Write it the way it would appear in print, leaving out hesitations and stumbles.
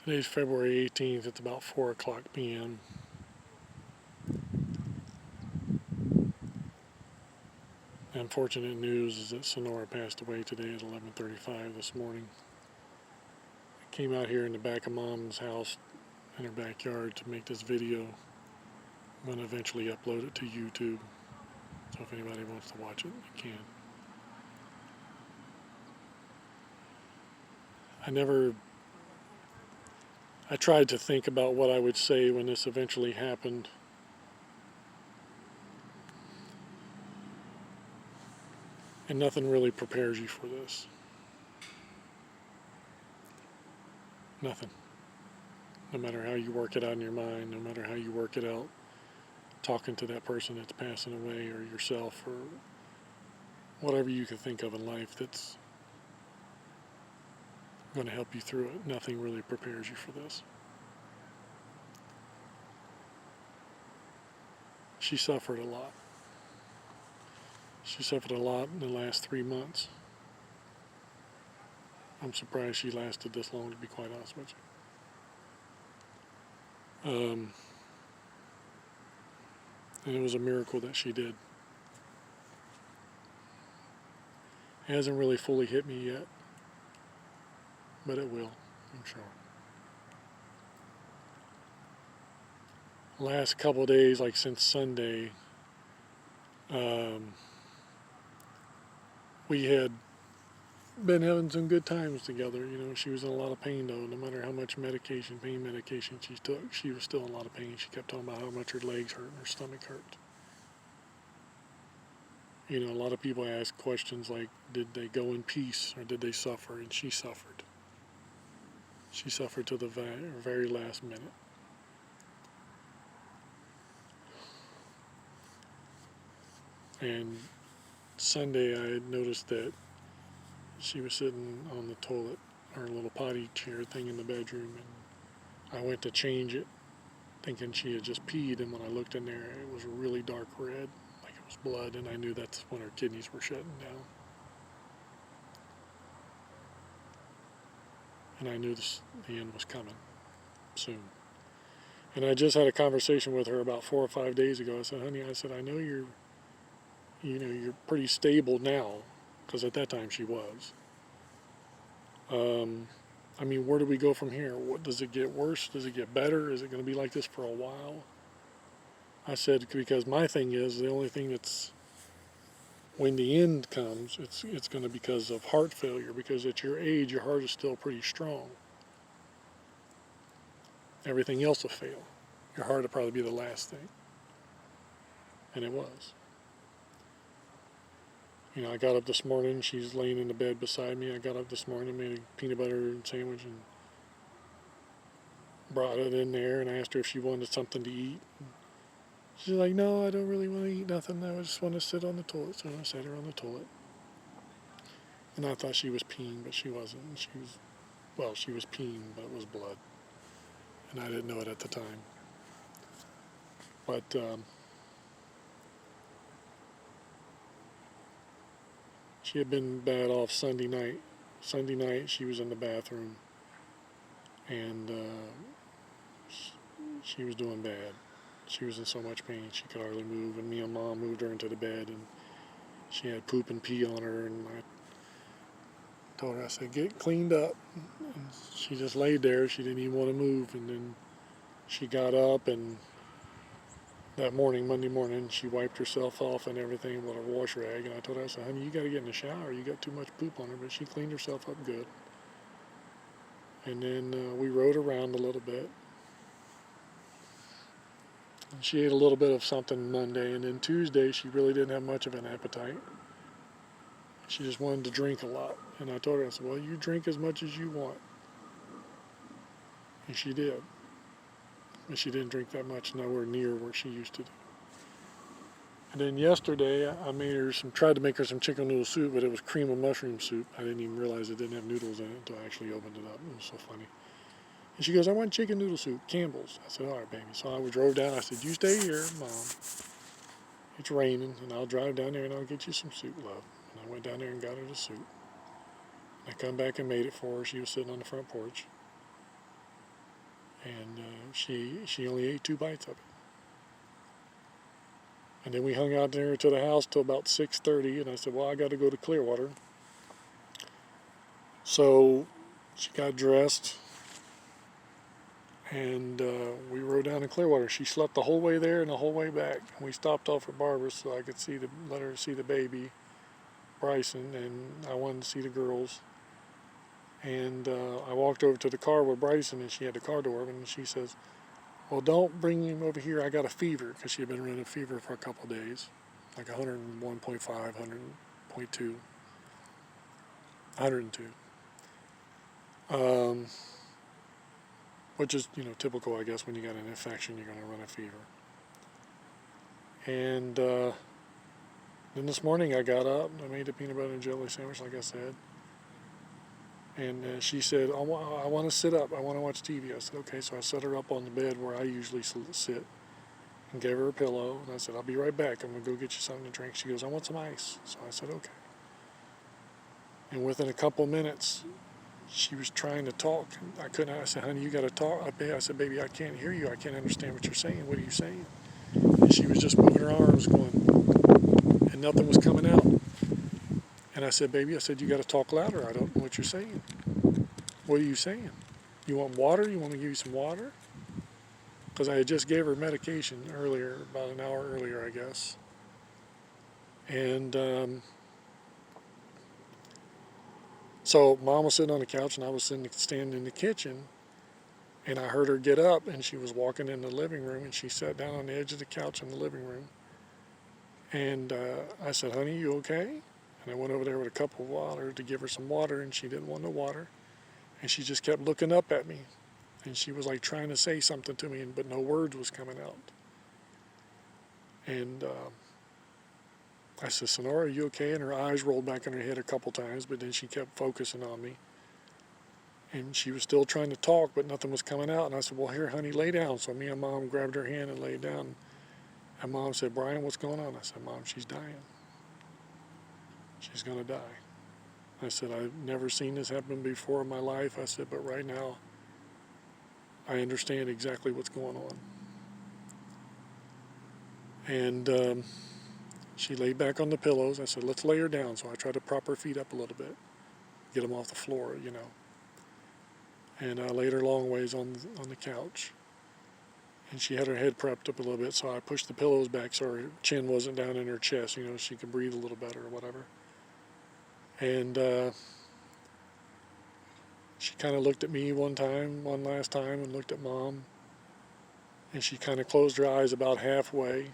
Today's February 18th. It's about 4 o'clock p.m. The unfortunate news is that Sonora passed away today at 11:35 this morning. I came out here in the back of Mom's house in her backyard to make this video. I'm going to eventually upload it to YouTube. So if anybody wants to watch it, you can. I tried to think about what I would say when this eventually happened. And nothing really prepares you for this. Nothing. No matter how you work it out in your mind, no matter how you work it out talking to that person that's passing away, or yourself, or whatever you can think of in life that's going to help you through it, nothing really prepares you for this. She suffered a lot. She suffered a lot in the last 3 months. I'm surprised she lasted this long, to be quite honest with you. And it was a miracle that she did. It hasn't really fully hit me yet, but it will, I'm sure. Last couple of days, like since Sunday, we had been having some good times together. You know, she was in a lot of pain though. No matter how much pain medication she took, she was still in a lot of pain. She kept talking about how much her legs hurt and her stomach hurt. You know, a lot of people ask questions like, did they go in peace or did they suffer? And she suffered. She suffered to the very last minute. And Sunday I had noticed that she was sitting on the toilet, her little potty chair thing in the bedroom, and I went to change it thinking she had just peed, and when I looked in there it was really dark red, like it was blood, and I knew that's when her kidneys were shutting down. And I knew the end was coming soon. And I just had a conversation with her about 4 or 5 days ago. I said, honey, I know you're pretty stable now, because at that time she was. I mean, where do we go from here? What, does it get worse? Does it get better? Is it going to be like this for a while? I said, because my thing is, the only thing that's, when the end comes, it's going to be because of heart failure, because at your age, your heart is still pretty strong. Everything else will fail. Your heart will probably be the last thing. And it was. You know, I got up this morning, she's laying in the bed beside me. I got up this morning, made a peanut butter sandwich and brought it in there, and I asked her if she wanted something to eat. She's like, no, I don't really want to eat nothing. I just want to sit on the toilet. So I sat her on the toilet. And I thought she was peeing, but she wasn't. She was peeing, but it was blood. And I didn't know it at the time. But she had been bad off Sunday night. Sunday night, she was in the bathroom, and she was doing bad. She was in so much pain, she could hardly move, and me and Mom moved her into the bed, and she had poop and pee on her, and I told her, I said, get cleaned up. And she just laid there. She didn't even want to move, and then she got up, and that morning, Monday morning, she wiped herself off and everything with a washer rag, and I told her, I said, honey, you got to get in the shower. You got too much poop on her, but she cleaned herself up good. And then we rode around a little bit. And she ate a little bit of something Monday, and then Tuesday she really didn't have much of an appetite. She just wanted to drink a lot. And I told her, I said, well, you drink as much as you want. And she did. And she didn't drink that much, nowhere near where she used to do. And then yesterday I tried to make her some chicken noodle soup, but it was cream of mushroom soup. I didn't even realize it didn't have noodles in it until I actually opened it up. It was so funny. And she goes, I want chicken noodle soup, Campbell's. I said, all right, baby. So I drove down. I said, you stay here, Mom. It's raining, and I'll drive down there and I'll get you some soup, love. And I went down there and got her the soup. I come back and made it for her. She was sitting on the front porch. and she only ate 2 bites of it. And then we hung out there to the house till about 6:30, and I said, well, I got to go to Clearwater. So she got dressed, and we rode down to Clearwater. She slept the whole way there and the whole way back. We stopped off at Barbara's so I could let her see the baby, Bryson, and I wanted to see the girls. And I walked over to the car with Bryson, and she had the car door open, and she says, well, don't bring him over here. I got a fever, because she had been running a fever for a couple of days, like 101.5, 100.2, 102. Which is, typical, I guess. When you got an infection, you're going to run a fever. And then this morning I got up, and I made a peanut butter and jelly sandwich, like I said. And she said, I want to sit up. I want to watch TV. I said, okay. So I set her up on the bed where I usually sit and gave her a pillow. And I said, I'll be right back. I'm going to go get you something to drink. She goes, I want some ice. So I said, okay. And within a couple minutes, she was trying to talk. I couldn't. I said, honey, you got to talk. I said, baby, I can't hear you. I can't understand what you're saying. What are you saying? And she was just moving her arms going, and nothing was coming out. And I said, baby, you got to talk louder. I don't know what you're saying. What are you saying? You want water? You want me to give you some water? Because I had just gave her medication earlier, about an hour earlier, I guess. And so Mom was sitting on the couch, and I was standing in the kitchen, and I heard her get up, and she was walking in the living room, and she sat down on the edge of the couch in the living room. And I said, honey, you okay? And I went over there with a cup of water to give her some water, and she didn't want no water. And she just kept looking up at me. And she was like trying to say something to me, but no words was coming out. And I said, Sonora, are you okay? And her eyes rolled back in her head a couple times, but then she kept focusing on me. And she was still trying to talk, but nothing was coming out. And I said, well, here, honey, lay down. So me and Mom grabbed her hand and laid down. And Mom said, Brian, what's going on? I said, Mom, she's dying. She's going to die. I said, I've never seen this happen before in my life. I said, but right now, I understand exactly what's going on. And she laid back on the pillows. I said, let's lay her down. So I tried to prop her feet up a little bit, get them off the floor, And I laid her long ways on the couch. And she had her head propped up a little bit, so I pushed the pillows back so her chin wasn't down in her chest, she could breathe a little better or whatever. And she kind of looked at me one last time, and looked at Mom. And she kind of closed her eyes about halfway,